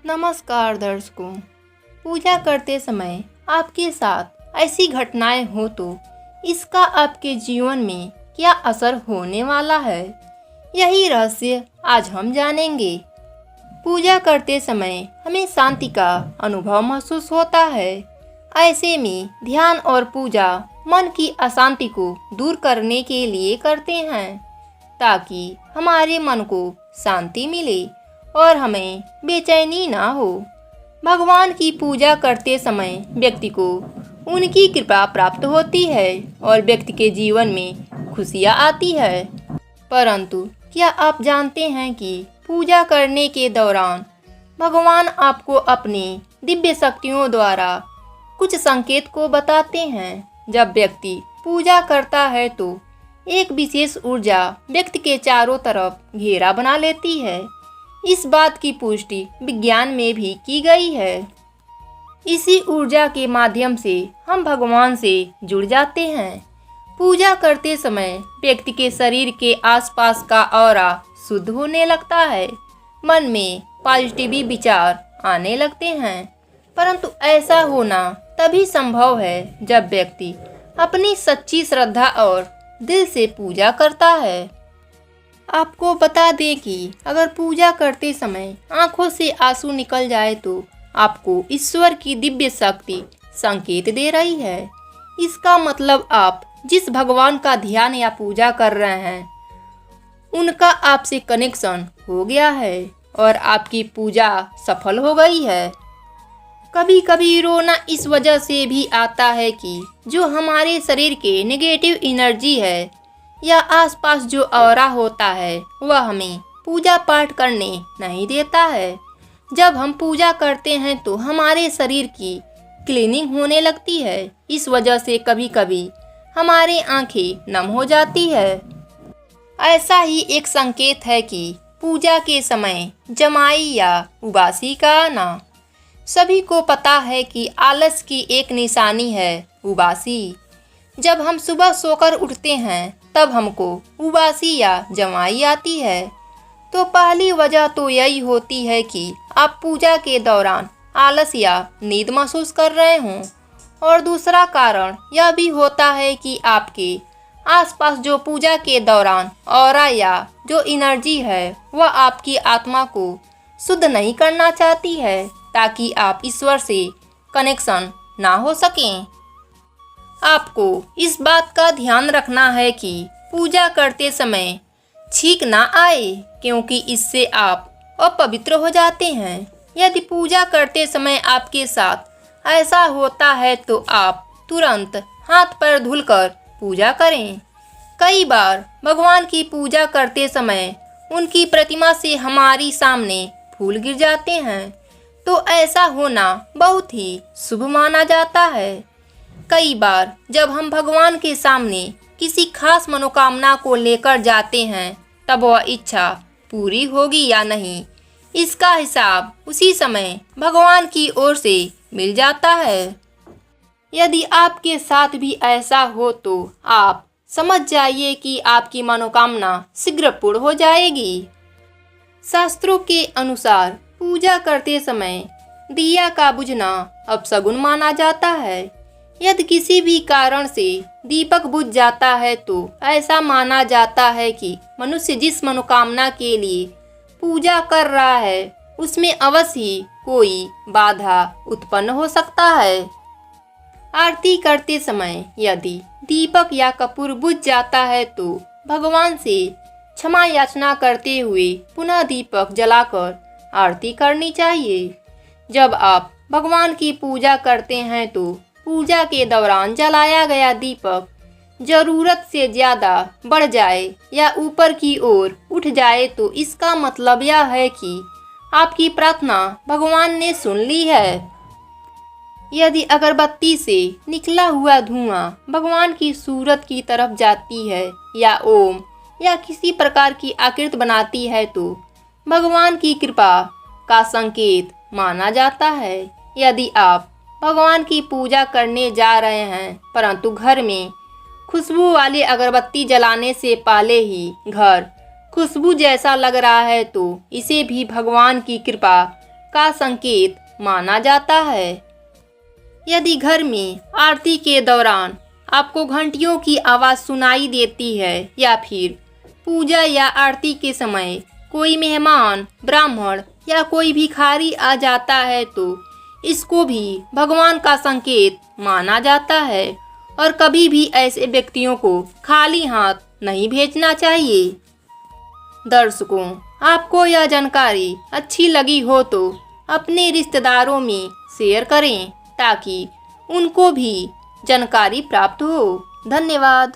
नमस्कार दर्शकों। पूजा करते समय आपके साथ ऐसी घटनाएं हो तो इसका आपके जीवन में क्या असर होने वाला है, यही रहस्य आज हम जानेंगे। पूजा करते समय हमें शांति का अनुभव महसूस होता है। ऐसे में ध्यान और पूजा मन की अशांति को दूर करने के लिए करते हैं, ताकि हमारे मन को शांति मिले और हमें बेचैनी ना हो। भगवान की पूजा करते समय व्यक्ति को उनकी कृपा प्राप्त होती है और व्यक्ति के जीवन में खुशियाँ आती है। परंतु क्या आप जानते हैं कि पूजा करने के दौरान भगवान आपको अपनी दिव्य शक्तियों द्वारा कुछ संकेत को बताते हैं। जब व्यक्ति पूजा करता है तो एक विशेष ऊर्जा व्यक्ति के चारों तरफ घेरा बना लेती है। इस बात की पुष्टि विज्ञान में भी की गई है। इसी ऊर्जा के माध्यम से हम भगवान से जुड़ जाते हैं। पूजा करते समय व्यक्ति के शरीर के आसपास का ऑरा शुद्ध होने लगता है। मन में पॉजिटिव विचार आने लगते हैं। परंतु ऐसा होना तभी संभव है जब व्यक्ति अपनी सच्ची श्रद्धा और दिल से पूजा करता है। आपको बता दें कि अगर पूजा करते समय आंखों से आंसू निकल जाए तो आपको ईश्वर की दिव्य शक्ति संकेत दे रही है। इसका मतलब आप जिस भगवान का ध्यान या पूजा कर रहे हैं उनका आपसे कनेक्शन हो गया है और आपकी पूजा सफल हो गई है। कभी कभी रोना इस वजह से भी आता है कि जो हमारे शरीर के नेगेटिव एनर्जी है या आसपास जो ऑरा होता है वह हमें पूजा पाठ करने नहीं देता है। जब हम पूजा करते हैं तो हमारे शरीर की क्लीनिंग होने लगती है। इस वजह से कभी कभी हमारी आंखें नम हो जाती है। ऐसा ही एक संकेत है कि पूजा के समय जमाई या उबासी का आना। सभी को पता है कि आलस की एक निशानी है उबासी। जब हम सुबह सोकर उठते हैं तब हमको उबासी या जमाई आती है। तो पहली वजह तो यही होती है कि आप पूजा के दौरान आलस या नींद महसूस कर रहे हों, और दूसरा कारण यह भी होता है कि आपके आसपास जो पूजा के दौरान ऑरा या जो एनर्जी है वह आपकी आत्मा को शुद्ध नहीं करना चाहती है, ताकि आप ईश्वर से कनेक्शन ना हो सकें। आपको इस बात का ध्यान रखना है कि पूजा करते समय छींक ना आए, क्योंकि इससे आप अपवित्र हो जाते हैं। यदि पूजा करते समय आपके साथ ऐसा होता है तो आप तुरंत हाथ पैर धुलकर पूजा करें। कई बार भगवान की पूजा करते समय उनकी प्रतिमा से हमारी सामने फूल गिर जाते हैं, तो ऐसा होना बहुत ही शुभ माना जाता है। कई बार जब हम भगवान के सामने किसी खास मनोकामना को लेकर जाते हैं तब वह इच्छा पूरी होगी या नहीं, इसका हिसाब उसी समय भगवान की ओर से मिल जाता है। यदि आपके साथ भी ऐसा हो तो आप समझ जाइए कि आपकी मनोकामना शीघ्र पूर्ण हो जाएगी। शास्त्रों के अनुसार पूजा करते समय दिया का बुझना अपशगुन माना जाता है। यदि किसी भी कारण से दीपक बुझ जाता है तो ऐसा माना जाता है कि मनुष्य जिस मनोकामना के लिए पूजा कर रहा है उसमें अवश्य ही कोई बाधा उत्पन्न हो सकता है। आरती करते समय यदि दीपक या कपूर बुझ जाता है तो भगवान से क्षमा याचना करते हुए पुनः दीपक जलाकर आरती करनी चाहिए। जब आप भगवान की पूजा करते हैं तो पूजा के दौरान जलाया गया दीपक जरूरत से ज़्यादा बढ़ जाए या ऊपर की ओर उठ जाए तो इसका मतलब यह है कि आपकी प्रार्थना भगवान ने सुन ली है। यदि अगरबत्ती से निकला हुआ धुआं भगवान की सूरत की तरफ जाती है या ओम या किसी प्रकार की आकृति बनाती है तो भगवान की कृपा का संकेत माना जाता है। यदि आप भगवान की पूजा करने जा रहे हैं परंतु घर में खुशबू वाली अगरबत्ती जलाने से पहले ही घर खुशबू जैसा लग रहा है तो इसे भी भगवान की कृपा का संकेत माना जाता है। यदि घर में आरती के दौरान आपको घंटियों की आवाज़ सुनाई देती है या फिर पूजा या आरती के समय कोई मेहमान, ब्राह्मण या कोई भिखारी आ जाता है तो इसको भी भगवान का संकेत माना जाता है और कभी भी ऐसे व्यक्तियों को खाली हाथ नहीं भेजना चाहिए। दर्शकों, आपको यह जानकारी अच्छी लगी हो तो अपने रिश्तेदारों में शेयर करें ताकि उनको भी जानकारी प्राप्त हो। धन्यवाद।